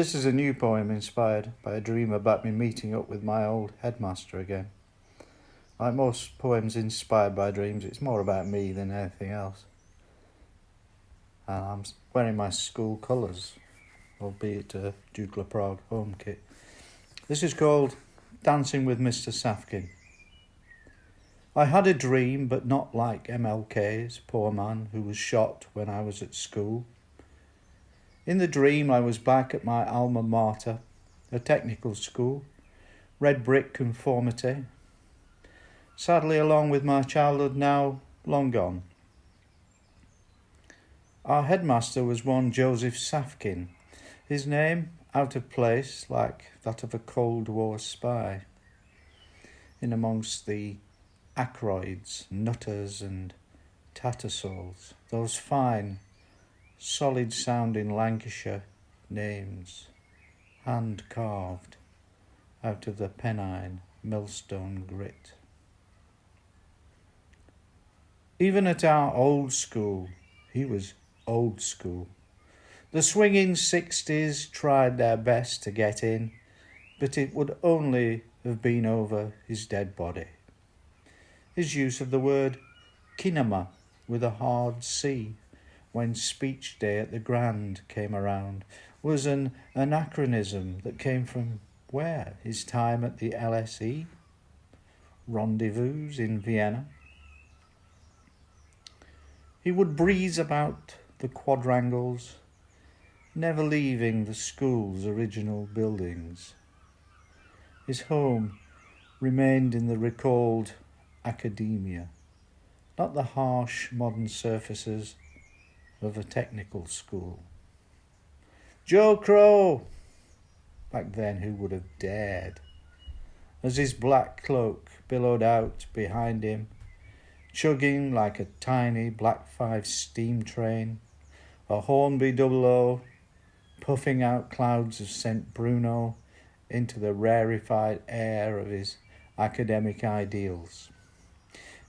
This is a new poem inspired by a dream about me meeting up with my old headmaster again. Like most poems inspired by dreams, it's more about me than anything else. And I'm wearing my school colours, albeit a Duke of Prague home kit. This is called Dancing with Mr. SAFKIN. I had a dream, but not like MLK's, poor man, who was shot when I was at school. In the dream, I was back at my alma mater, a technical school, red brick conformity. Sadly, along with my childhood now long gone. Our headmaster was one Joseph SAFKIN, his name out of place like that of a Cold War spy, in amongst the acroids, nutters and tattersalls, those fine, solid-sounding Lancashire names, hand-carved out of the Pennine millstone grit. Even at our old school, he was old school. The swinging 60s tried their best to get in, but it would only have been over his dead body. His use of the word kinema with a hard C when speech day at the Grand came around was an anachronism that came from where? His time at the LSE? Rendezvous in Vienna? He would breeze about the quadrangles, never leaving the school's original buildings. His home remained in the recalled academia, not the harsh modern surfaces of a technical school. Joe Crow! Back then, who would have dared? As his black cloak billowed out behind him, chugging like a tiny Black 5 steam train, a Hornby 00, puffing out clouds of St. Bruno into the rarefied air of his academic ideals.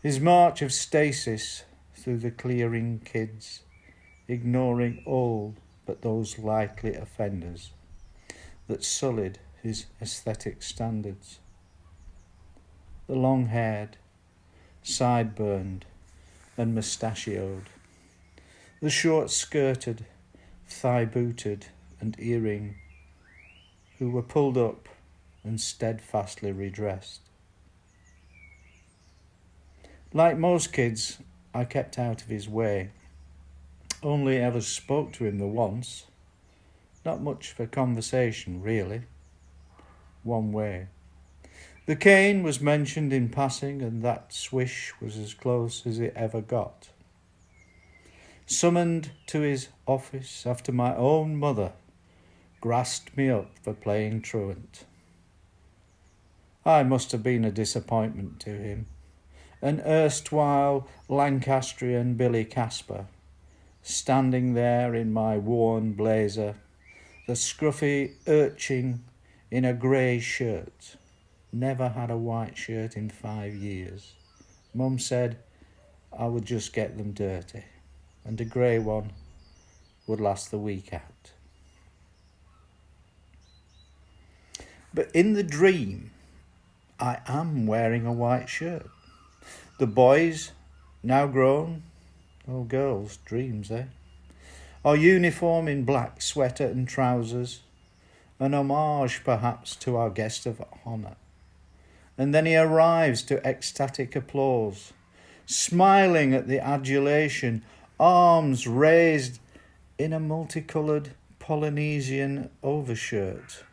His march of stasis through the clearing kids, ignoring all but those likely offenders that sullied his aesthetic standards. The long-haired, side-burned and mustachioed, the short-skirted, thigh-booted and earring, who were pulled up and steadfastly redressed. Like most kids, I kept out of his way, only ever spoke to him the once, not much for conversation really, one way. The cane was mentioned in passing, and that swish was as close as it ever got. Summoned to his office after my own mother grasped me up for playing truant. I must have been a disappointment to him, an erstwhile Lancastrian Billy Casper, standing there in my worn blazer, the scruffy urchin in a grey shirt. Never had a white shirt in 5 years. Mum said I would just get them dirty, and a grey one would last the week out. But in the dream, I am wearing a white shirt. The boys, now grown, oh girls, dreams, are uniform in black sweater and trousers, an homage perhaps to our guest of honour. And then he arrives to ecstatic applause, smiling at the adulation, arms raised in a multicoloured Polynesian overshirt,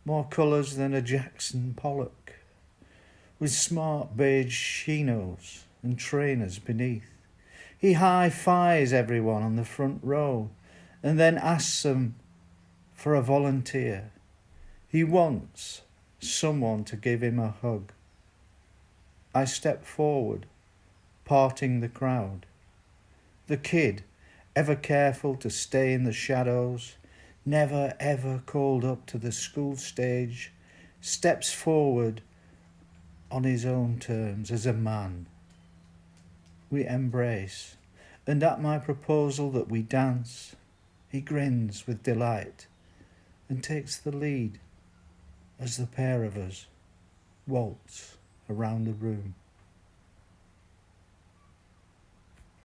more colours than a Jackson Pollock, with smart beige chinos and trainers beneath. He high-fives everyone on the front row and then asks them for a volunteer. He wants someone to give him a hug. I step forward, parting the crowd. The kid, ever careful to stay in the shadows, never ever called up to the school stage, steps forward on his own terms as a man. We embrace, and at my proposal that we dance, he grins with delight and takes the lead as the pair of us waltz around the room.